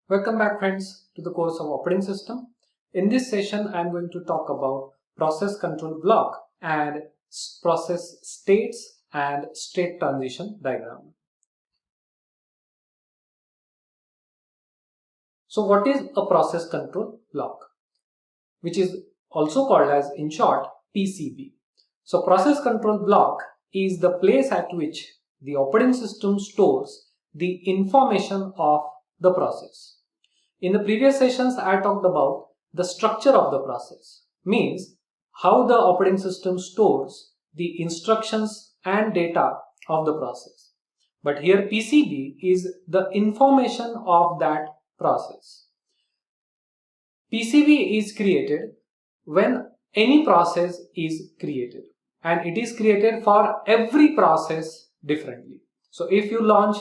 Welcome back friends to the course of operating system. In this session I am going to talk about process control block and process states and state transition diagram. So what is a process control block, which is also called as in short PCB. So process control block is the place at which the operating system stores the information of the process. In the previous sessions, I talked about the structure of the process, means how the operating system stores the instructions and data of the process. But here PCB is the information of that process. PCB is created when any process is created, and it is created for every process differently. So if you launch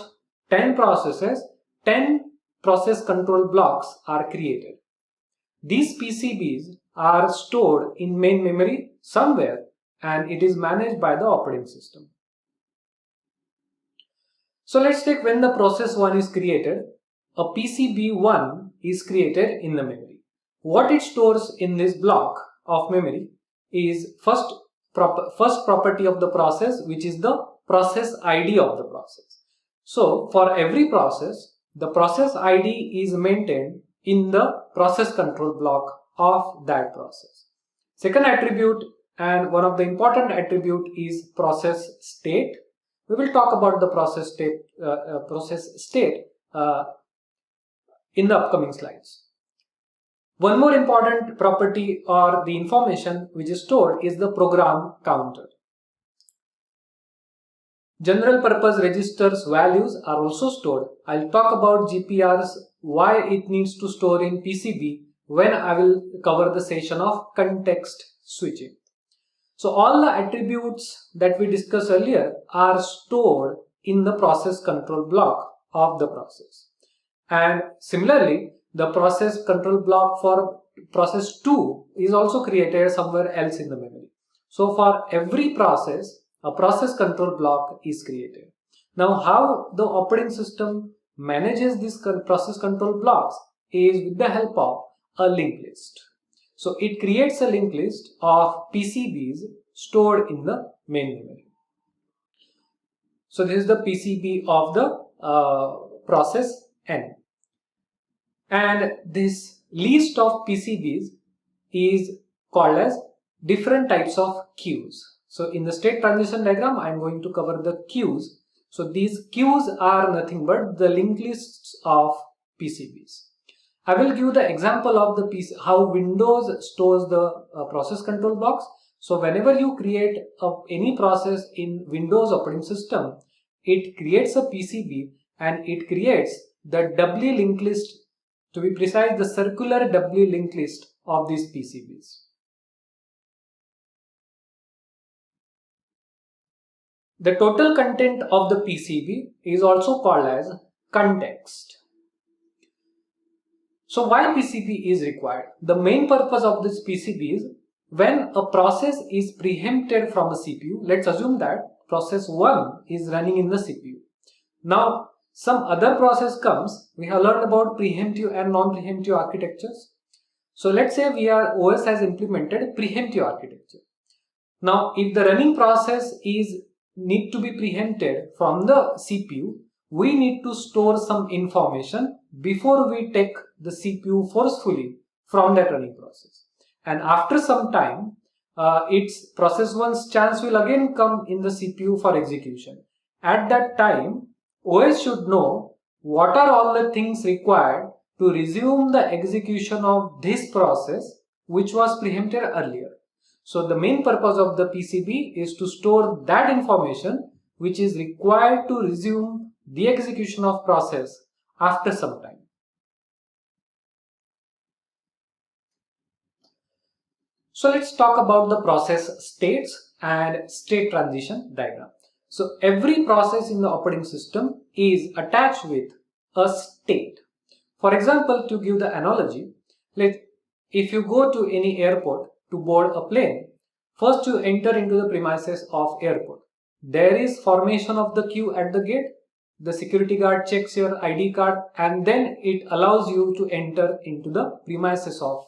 10 processes, 10 process control blocks are created. These PCBs are stored in main memory somewhere and it is managed by the operating system. So let's take when the process 1 is created, a PCB1 is created in the memory. What it stores in this block of memory is first property of the process, which is the process ID of the process. So for every process, the process ID is maintained in the process control block of that process. Second attribute, and one of the important attribute, is process state. We will talk about the process state in the upcoming slides. One more important property or the information which is stored is the program counter. General purpose registers values are also stored. I'll talk about GPRs, why it needs to store in PCB when I will cover the session of context switching. So all the attributes that we discussed earlier are stored in the process control block of the process. And similarly, the process control block for process 2 is also created somewhere else in the memory. So for every process, a process control block is created. Now how the operating system manages these process control blocks is with the help of a linked list. So it creates a linked list of PCBs stored in the main memory. So this is the PCB of the process N. And this list of PCBs is called as different types of queues. So in the state transition diagram, I am going to cover the queues. So these queues are nothing but the linked lists of PCBs. I will give the example of the how Windows stores the process control blocks. So whenever you create any process in Windows operating system, it creates a PCB and it creates the doubly linked list, to be precise, the circular doubly linked list of these PCBs. The total content of the PCB is also called as context. So why PCB is required? The main purpose of this PCB is when a process is preempted from a CPU. Let's assume that process 1 is running in the CPU. Now some other process comes. We have learned about preemptive and non-preemptive architectures. So let's say OS has implemented preemptive architecture. Now if the running process need to be preempted from the CPU, we need to store some information before we take the CPU forcefully from that running process. And after some time, its process 1's chance will again come in the CPU for execution. At that time, OS should know what are all the things required to resume the execution of this process which was preempted earlier. So the main purpose of the PCB is to store that information which is required to resume the execution of process after some time. So let's talk about the process states and state transition diagram. So every process in the operating system is attached with a state. For example, to give the analogy, if you go to any airport to board a plane, first you enter into the premises of airport. There is formation of the queue at the gate. the security guard checks your ID card, and then it allows you to enter into the premises of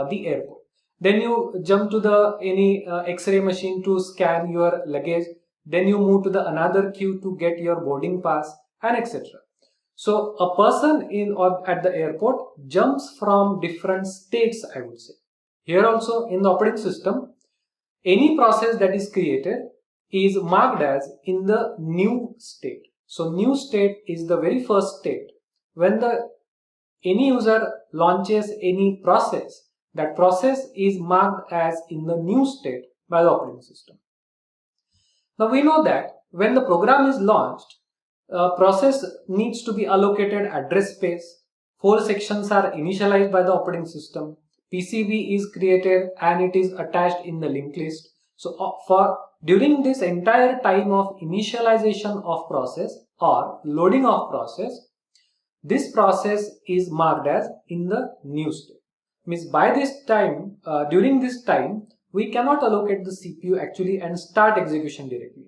the airport. Then you jump to the any X-ray machine to scan your luggage. Then you move to the another queue to get your boarding pass, and etc. So a person in or at the airport jumps from different states, I would say. Here also in the operating system, any process that is created is marked as in the new state. So new state is the very first state. When any user launches any process, that process is marked as in the new state by the operating system. Now we know that when the program is launched, process needs to be allocated address space. 4 sections are initialized by the operating system. PCB is created and it is attached in the linked list. So during this entire time of initialization of process or loading of process, this process is marked as in the new state. Means by this time, during this time, we cannot allocate the CPU actually and start execution directly.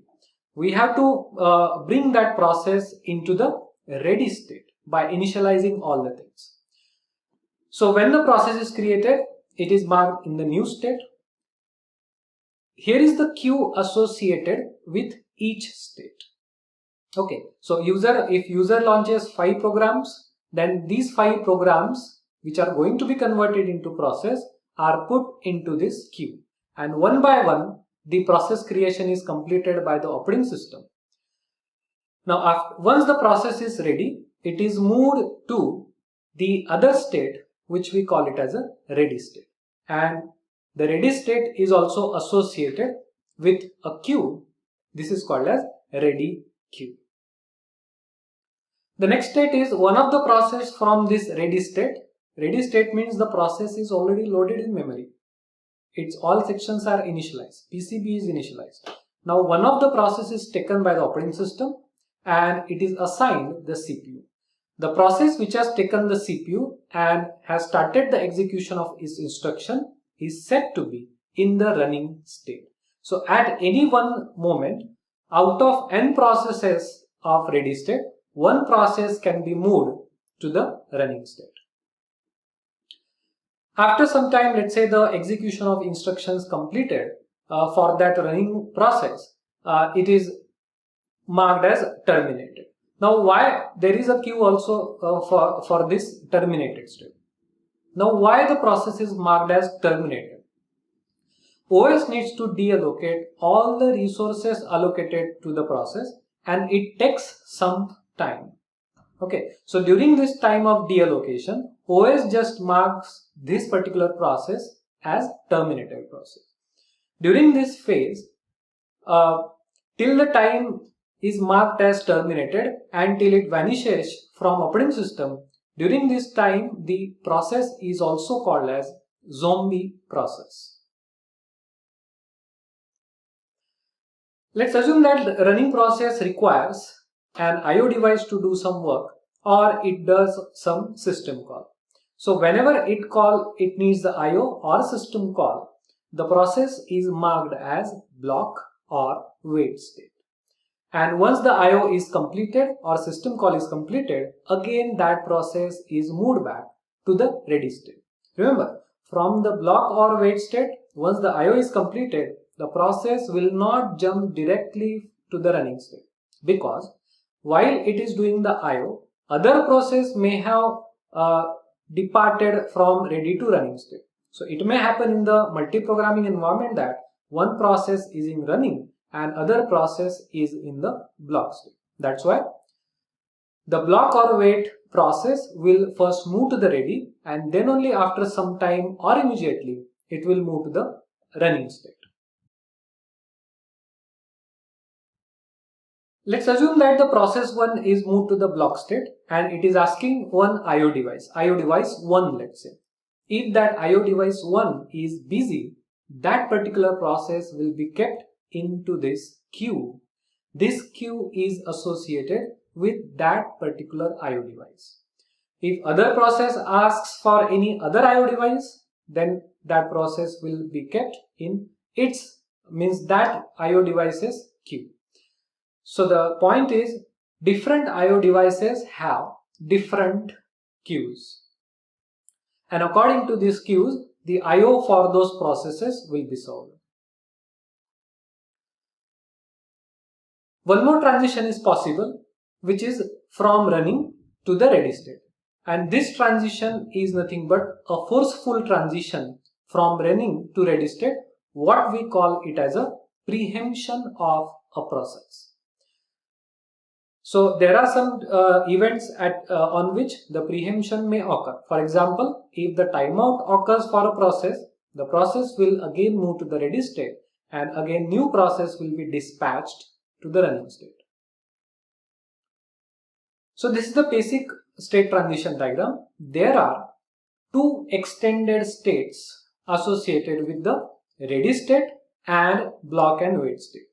We have to bring that process into the ready state by initializing all the things. So when the process is created, it is marked in the new state. Here is the queue associated with each state. Okay, so if user launches 5 programs, then these 5 programs which are going to be converted into process are put into this queue, and one by one the process creation is completed by the operating system. Now once the process is ready, it is moved to the other state which we call it as a ready state, and the ready state is also associated with a queue. This is called as ready queue. The next state is one of the process from this ready state. Ready state means the process is already loaded in memory. Its all sections are initialized. PCB is initialized. Now one of the process is taken by the operating system and it is assigned the CPU. The process which has taken the CPU and has started the execution of its instruction is said to be in the running state. So at any one moment, out of n processes of ready state, one process can be moved to the running state. After some time, let's say the execution of instructions completed for that running process, it is marked as terminated. Now why there is a queue also for this terminated state. Now why the process is marked as terminated? OS needs to deallocate all the resources allocated to the process, and it takes some time. Okay, so during this time of deallocation, OS just marks this particular process as terminated process. During this phase, till the time is marked as terminated and till it vanishes from operating system, during this time the process is also called as zombie process. Let's assume that the running process requires an IO device to do some work, or it does some system call. So whenever it needs the IO or system call, the process is marked as block or wait state. And once the IO is completed or system call is completed, again that process is moved back to the ready state. Remember, from the block or wait state, once the IO is completed, the process will not jump directly to the running state, because while it is doing the IO, other process may have departed from ready to running state. So it may happen in the multi-programming environment that one process is in running and other process is in the block state. That's why the block or wait process will first move to the ready, and then only after some time or immediately it will move to the running state. Let's assume that the process 1 is moved to the block state and it is asking one IO device 1, let's say. If that IO device 1 is busy, that particular process will be kept into this queue. This queue is associated with that particular IO device. If other process asks for any other IO device, then that process will be kept in that IO device's queue. So the point is, different I/O devices have different queues. And according to these queues, the I/O for those processes will be solved. One more transition is possible, which is from running to the ready state. And this transition is nothing but a forceful transition from running to ready state, what we call it as a preemption of a process. So there are some events on which the preemption may occur. For example, if the timeout occurs for a process, the process will again move to the ready state and again new process will be dispatched to the running state. So this is the basic state transition diagram. There are two extended states associated with the ready state and block and wait state.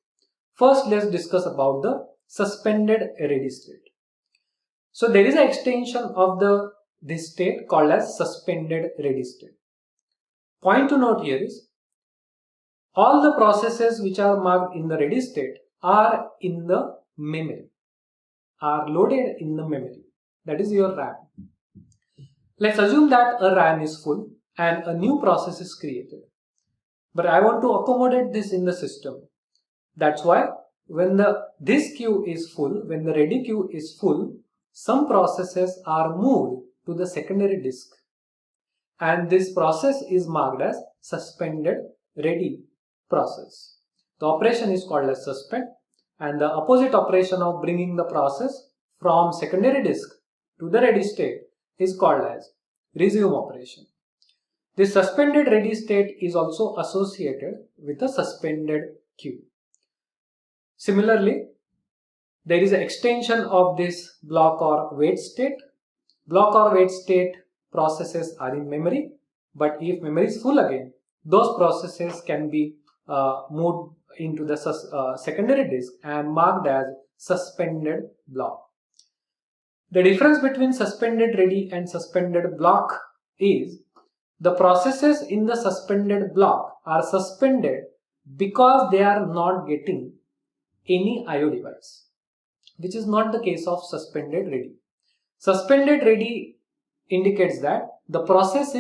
First, let's discuss about the suspended ready state. So there is an extension of this state called as suspended ready state. Point to note here is all the processes which are marked in the ready state are in the memory, are loaded in the memory, that is your RAM. Let's assume that a RAM is full and a new process is created. But I want to accommodate this in the system. That's why when this queue is full, when the ready queue is full, some processes are moved to the secondary disk. And this process is marked as suspended ready process. The operation is called as suspend, and the opposite operation of bringing the process from secondary disk to the ready state is called as resume operation. This suspended ready state is also associated with a suspended queue. Similarly, there is an extension of this block or wait state. Block or wait state processes are in memory, but if memory is full again, those processes can be moved into the secondary disk and marked as suspended block. The difference between suspended ready and suspended block is the processes in the suspended block are suspended because they are not getting any I/O device, which is not the case of suspended ready. Suspended ready indicates that the process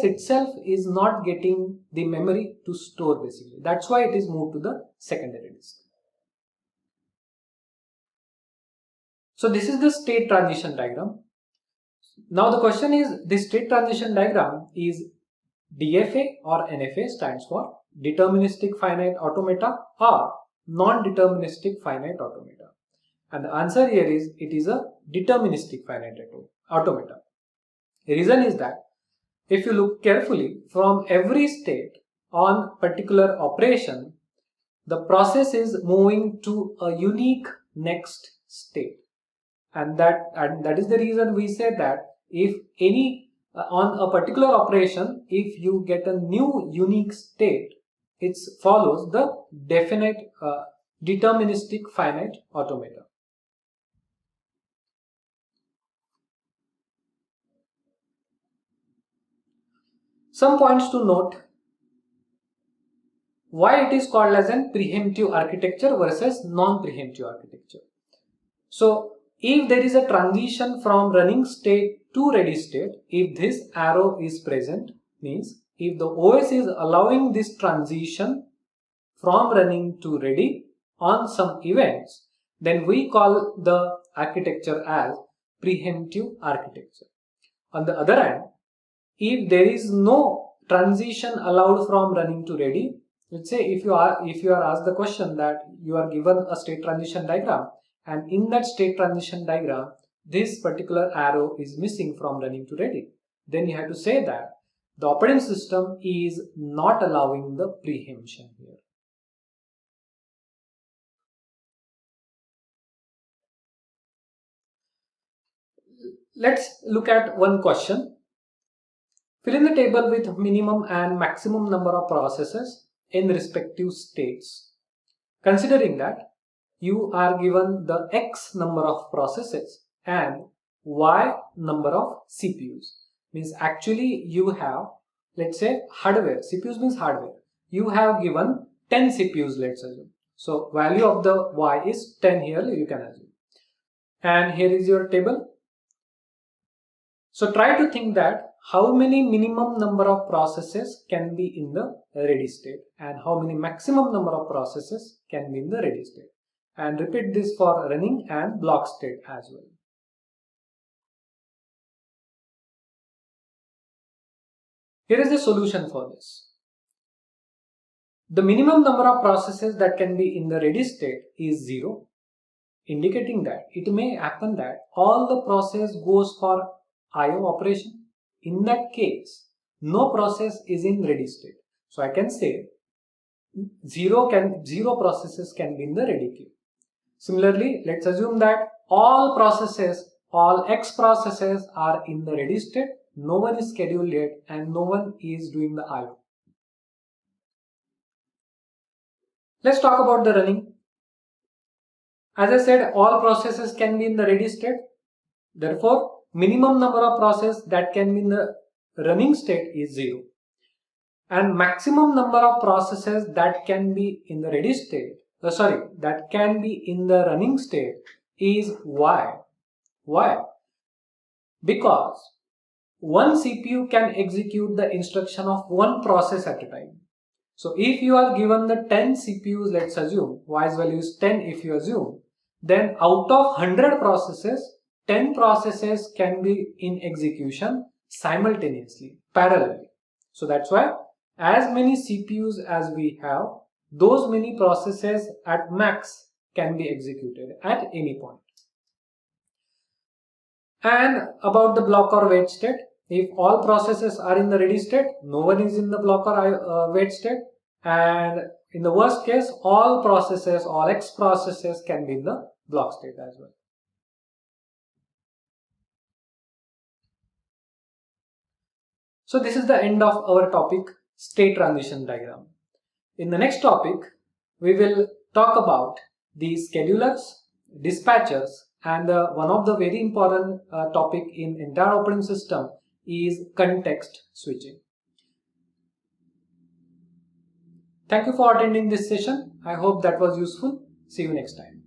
itself is not getting the memory to store basically. That's why it is moved to the secondary disk. So this is the state transition diagram. Now the question is, this state transition diagram is DFA or NFA, stands for deterministic finite automata or non-deterministic finite automata. And the answer here is it is a deterministic finite automata. The reason is that if you look carefully, from every state on particular operation, the process is moving to a unique next state. And that is the reason we say that if any on a particular operation, if you get a new unique state, it follows the definite deterministic finite automata. Some points to note why it is called as an preemptive architecture versus non-preemptive architecture. So if there is a transition from running state to ready state, if this arrow is present, means if the OS is allowing this transition from running to ready on some events, then we call the architecture as preemptive architecture. On the other hand, if there is no transition allowed from running to ready, let's say if you are asked the question that you are given a state transition diagram, and in that state transition diagram this particular arrow is missing from running to ready, then you have to say that the operating system is not allowing the preemption here. Let's look at one question. Fill in the table with minimum and maximum number of processes in respective states. Considering that you are given the X number of processes and Y number of CPUs. Means actually you have, let's say, hardware. CPUs means hardware. You have given 10 CPUs, let's assume. So value of the y is 10 here, you can assume. And here is your table. So try to think that how many minimum number of processes can be in the ready state and how many maximum number of processes can be in the ready state. And repeat this for running and block state as well. Here is the solution for this. The minimum number of processes that can be in the ready state is 0, indicating that it may happen that all the process goes for IO operation. In that case, no process is in ready state. So I can say 0 processes can be in the ready queue. Similarly, let's assume that all X processes are in the ready state, no one is scheduled yet and no one is doing the IO. Let's talk about the running. As I said, all processes can be in the ready state. Therefore, minimum number of processes that can be in the running state is 0. And maximum number of processes that can be in the ready state, that can be in the running state is y. Why? Because one CPU can execute the instruction of one process at a time. So if you are given the 10 CPUs, let's assume y's value is 10 if you assume, then out of 100 processes, 10 processes can be in execution simultaneously, parallelly. So that's why as many CPUs as we have, those many processes at max can be executed at any point. And about the block or wait state, if all processes are in the ready state, no one is in the block or wait state, and in the worst case, all X processes can be in the block state as well. So this is the end of our topic, state transition diagram. In the next topic, we will talk about the schedulers, dispatchers, and one of the very important topic in entire operating system is context switching. Thank you for attending this session. I hope that was useful. See you next time.